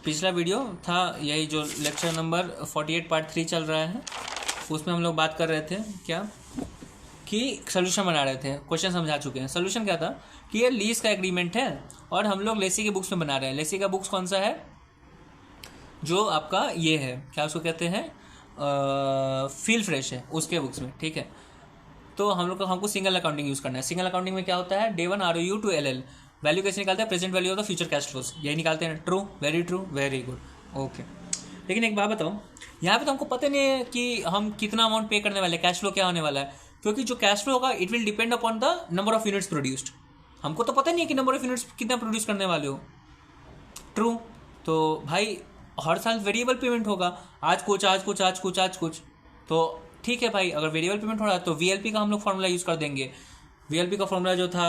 पिछला वीडियो था यही जो लेक्चर नंबर 48 पार्ट 3 चल रहा है, उसमें हम लोग बात कर रहे थे क्या कि सोल्यूशन बना रहे थे। क्वेश्चन समझा चुके हैं। सोल्यूशन क्या था कि ये लीज का एग्रीमेंट है और हम लोग लेसी के बुक्स में बना रहे हैं। लेसी का बुक्स कौन सा है? जो आपका ये है, क्या उसको कहते हैं, फील फ्रेश है, उसके बुक्स में। ठीक है, तो हम लोग को हमको सिंगल अकाउंटिंग यूज़ करना है। सिंगल अकाउंटिंग में क्या होता है, day one ROU to LL value कैसे निकालते हैं, present value of the future cash flows, यही निकालते हैं। True, very good, okay. लेकिन एक बात बताओ, यहाँ पे तो हमको पता नहीं है कि हम कितना अमाउंट पे करने वाले हैं, कैश फ्लो क्या होने वाला है, क्योंकि जो कैश फ्लो होगा it will depend upon the number of units produced. हमको तो पता नहीं है कि नंबर ऑफ यूनिट्स कितना प्रोड्यूस करने वाले हो। ट्रू, तो भाई हर साल वेरिएबल पेमेंट होगा, आज कुछ, तो ठीक है भाई। अगर वेरिएबल पेमेंट हो रहा है तो VLP का हम लोग फॉर्मूला यूज़ कर देंगे। VLP का फॉर्मूला जो था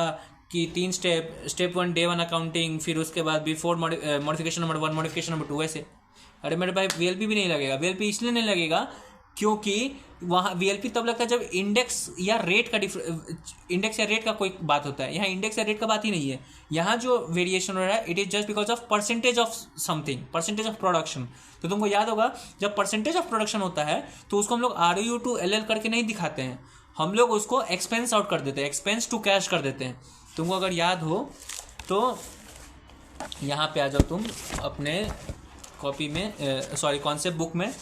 कि 3 स्टेप 1 डे 1 अकाउंटिंग, फिर उसके बाद before modification number 1 modification number 2, ऐसे। अरे मेरे भाई VLP भी नहीं लगेगा। VLP इसलिए नहीं लगेगा क्योंकि वहाँ VLP तब लगता है जब इंडेक्स या रेट का कोई बात होता है। यहाँ इंडेक्स या रेट का बात ही नहीं है। यहाँ जो वेरिएशन हो रहा है it is just because of percentage of something, percentage of production. तो तुमको याद होगा जब परसेंटेज ऑफ प्रोडक्शन होता है तो उसको हम लोग ROU टू LL करके नहीं दिखाते हैं, हम लोग उसको एक्सपेंस आउट कर देते हैं, एक्सपेंस टू कैश कर देते हैं। तुमको अगर याद हो तो यहाँ पे आ जाओ तुम अपने कॉपी में, सॉरी कॉन्सेप्ट बुक में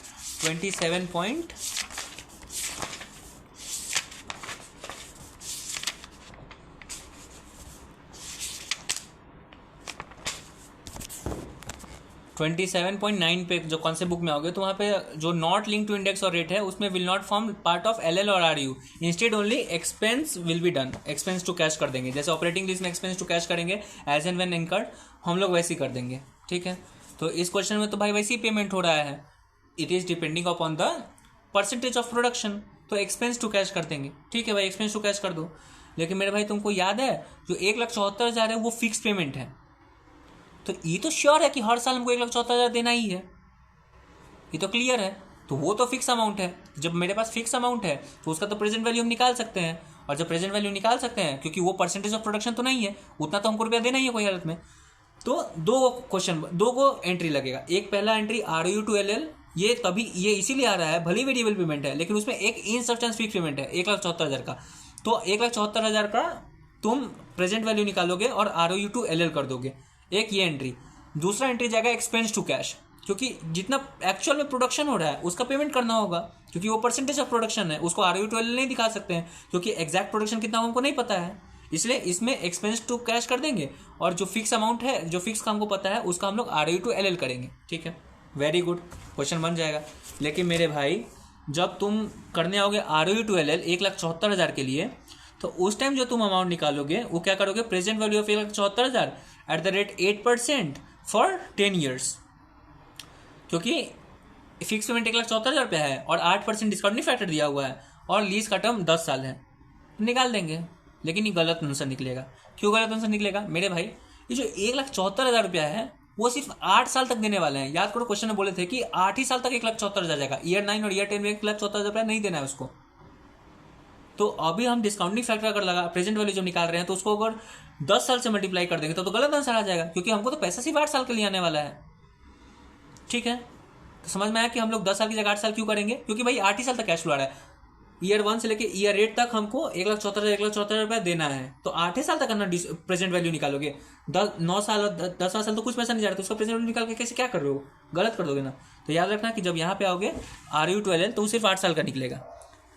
27.9 पे जो कॉन्सेप्ट बुक में आओगे तो वहाँ पे जो नॉट लिंक टू इंडेक्स और रेट है उसमें will not form part of LL और RU, instead only expense will be done, expense to cash कर देंगे। जैसे ऑपरेटिंग लीज में एक्सपेंस टू कैश करेंगे एज एंड व्हेन इनकर्ड, हम लोग वैसे ही कर देंगे। ठीक है, तो इस क्वेश्चन में तो भाई वैसे ही पेमेंट हो रहा है, it is depending upon the percentage of production, तो एक्सपेंस टू कैश कर देंगे। ठीक है भाई, एक्सपेंस टू कैश कर दो। लेकिन मेरे भाई तुमको याद है जो 1,74,000 है वो फिक्स पेमेंट है, तो ये तो श्योर है कि हर साल हमको 1,74,000 देना ही है, ये तो क्लियर है। तो वो तो फिक्स अमाउंट है। जब मेरे पास फिक्स अमाउंट है तो उसका तो प्रेजेंट वैल्यू हम निकाल सकते हैं, और जब प्रेजेंट वैल्यू निकाल सकते हैं क्योंकि वो परसेंटेज ऑफ प्रोडक्शन तो नहीं है, उतना तो हमको रुपया देना ही है कोई हालत में। तो दो को एंट्री लगेगा। एक पहला एंट्री ROU टू LL, ये तभी ये इसीलिए आ रहा है, भले वेरिएबल पेमेंट है लेकिन उसमें एक इन सब्सटेंस फिक्स पेमेंट है 1,74,000 का। तो 1,74,000 का तुम प्रेजेंट वैल्यू निकालोगे और ROU टू LL कर दोगे, एक ये एंट्री। दूसरा एंट्री जाएगा एक्सपेंस टू कैश, क्योंकि जितना एक्चुअल में प्रोडक्शन हो रहा है उसका पेमेंट करना होगा, क्योंकि वो परसेंटेज ऑफ प्रोडक्शन है, उसको ROU टू LL नहीं दिखा सकते हैं क्योंकि एग्जैक्ट प्रोडक्शन कितना हमको नहीं पता है, इसलिए इसमें एक्सपेंस टू कैश कर देंगे। और जो फिक्स अमाउंट है, जो फिक्स का हमको पता है, उसका हम लोग ROU टू LL करेंगे। ठीक है, वेरी गुड, क्वेश्चन बन जाएगा। लेकिन मेरे भाई जब तुम करने आओगे ROU टू LL 1,74,000 के लिए, तो उस टाइम जो तुम अमाउंट निकालोगे वो क्या करोगे, present value of 1,74,000 at the rate 8% for 10 years, क्योंकि फिक्स पेमेंट 1,74,000 पे है और 8% डिस्काउंट फैक्टर दिया हुआ है और लीज का टर्म 10 साल है, निकाल देंगे। लेकिन ये गलत आंसर निकलेगा। क्यों गलत आंसर निकलेगा मेरे भाई? ये जो 1,74,000 रुपया है वो सिर्फ 8 साल तक देने वाले हैं। याद करो क्वेश्चन में बोले थे कि 8 ही साल तक 1,74,000 जाएगा, ईयर 9 और ईयर 10 में 1,74,000 रुपया नहीं देना है उसको। तो अभी हम डिस्काउंटिंग फैक्टर अगर लगा प्रेजेंट वैल्यू जब निकाल रहे हैं तो उसको अगर 10 साल से मल्टीप्लाई कर देंगे तो गलत आंसर आ जाएगा, क्योंकि हमको तो पैसा सिर्फ 8 साल के लिए आने वाला है। ठीक है, तो समझ में आया कि हम लोग 10 साल की जगह 8 साल क्यों करेंगे, क्योंकि भाई 8 ही साल तक कैश फ्लो आ रहा है। ईयर 1 से लेके ईयर 8 तक हमको 1,74,000 रुपया देना है, तो 8 ही साल तक करना प्रेजेंट वैल्यू निकालोगे। 9 साल 10 साल तो कुछ पैसा नहीं जा रहा, तो उसका प्रेजेंट वैल्यू निकाल के कैसे क्या कर रहे हो, गलत कर दोगे ना। तो याद रखना कि जब यहाँ पे आओगे ROU टू LL तो सिर्फ 8 साल का निकलेगा।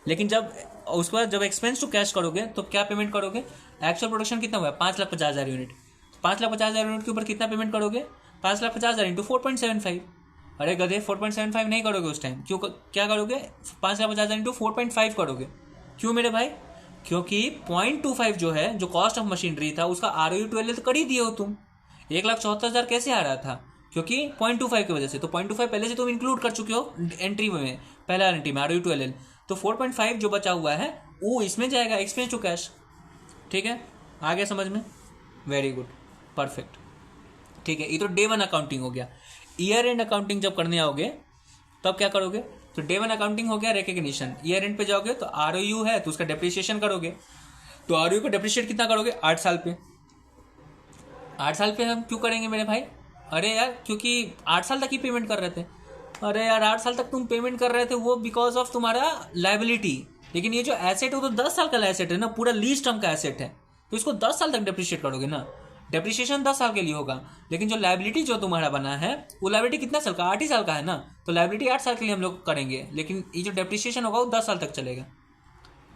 लेकिन जब उसके बाद जब एक्सपेंस टू कैश करोगे तो क्या पेमेंट करोगे, एक्चुअल प्रोडक्शन कितना हुआ है 5,50,000 यूनिट, 5,50,000 यूनिट के ऊपर कितना पेमेंट करोगे, 5,50,000 इंटू 4.75। अरे गधे 4.75 नहीं करोगे उस टाइम, क्यों, क्या करोगे 5,50,000 इंटू 4.5 करोगे। क्यों मेरे भाई? क्योंकि 0.25 जो है, जो कॉस्ट ऑफ मशीनरी था उसका ROU टू LL तो कर ही दिए हो तुम। 1,74,000 कैसे आ रहा था, क्योंकि 0.25 की वजह से, तो 0.25 पहले से तुम इंक्लूड कर चुके हो एंट्री में, पहला एंट्री में ROU टू LL। तो 4.5 जो बचा हुआ है वो इसमें जाएगा एक्सपेंस टू कैश। ठीक है, आ गया समझ में? Very good, perfect. ठीक है, ये तो डे 1 अकाउंटिंग हो गया। ईयर एंड अकाउंटिंग जब करने आओगे तब क्या करोगे, तो डे 1 अकाउंटिंग हो गया रिकग्निशन। ईयर एंड पे जाओगे तो ROU है तो उसका डेप्रिसिएशन करोगे, तो ROU को डेप्रिशिएट कितना करोगे, 8 साल पे। 8 साल पे हम क्यों करेंगे मेरे भाई, अरे यार क्योंकि 8 साल तक ही पेमेंट कर रहे थे। अरे यार 8 साल तक तुम पेमेंट कर रहे थे वो बिकॉज ऑफ तुम्हारा लाइबिलिटी, लेकिन ये जो एसेट है वो तो 10 साल का एसेट है ना, पूरा लीज टर्म का एसेट है, तो इसको 10 साल तक डिप्रिशिएट करोगे ना, डेप्रिसिएशन 10 साल के लिए होगा। लेकिन जो लाइबिलिटी जो तुम्हारा बना है वो लाइबिलिटी कितना साल का, 8 ही साल का है ना, तो लाइबिलिटी 8 साल के लिए हम लोग करेंगे, लेकिन ये जो डेप्रिसिएशन होगा वो 10 साल तक चलेगा।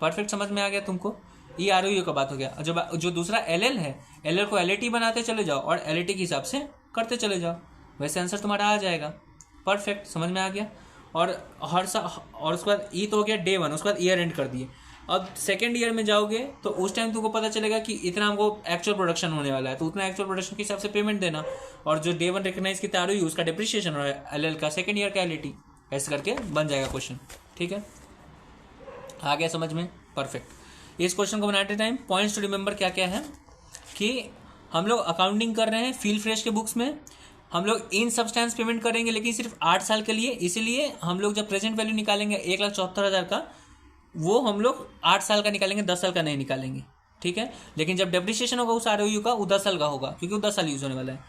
परफेक्ट समझ में आ गया तुमको? ये आरओयू का बात हो गया। जो दूसरा एलएल है, एलएल को एलएटी बनाते चले जाओ और एलएटी के हिसाब से करते चले जाओ, वैसे आंसर तुम्हारा आ जाएगा। परफेक्ट समझ में आ गया। और हर साल, और उसके बाद ये तो हो गया डे 1, उसके बाद ईयर एंड कर दिए। अब सेकेंड ईयर में जाओगे तो उस टाइम तुमको पता चलेगा कि इतना हमको एक्चुअल प्रोडक्शन होने वाला है, तो उतना एक्चुअल प्रोडक्शन के हिसाब से पेमेंट देना, और जो डे 1 रिकग्नाइज की आरओयू उसका डिप्रिसिएशन और एलएल का सेकेंड ईयर का एलएटी, ऐसे करके बन जाएगा क्वेश्चन। ठीक है, आ गया समझ में? परफेक्ट। इस क्वेश्चन को बनाते टाइम पॉइंट्स टू रिमेंबर क्या क्या है कि हम लोग अकाउंटिंग कर रहे हैं फील फ्रेश के बुक्स में, हम लोग इन सब्सटेंस पेमेंट करेंगे लेकिन सिर्फ 8 साल के लिए, इसीलिए हम लोग जब प्रेजेंट वैल्यू निकालेंगे 1,74,000 का, वो हम लोग 8 साल का निकालेंगे, 10 साल का नहीं निकालेंगे। ठीक है, लेकिन जब डेप्रिसिएशन होगा उस आरओयू का वो 10 साल का होगा, क्योंकि वो 10 साल यूज होने वाला है।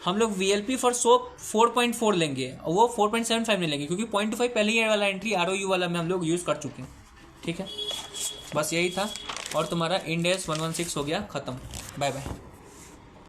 हम लोग वीएलपी फॉर सोप 4.4 लेंगे, वो 4.75 नहीं लेंगे, क्योंकि 0.25 पहले ईयर वाला एंट्री आरओयू वाला में हम लोग यूज़ कर चुके हैं। ठीक है, बस यही था, और तुम्हारा इंड AS 116 हो गया ख़त्म। Bye bye.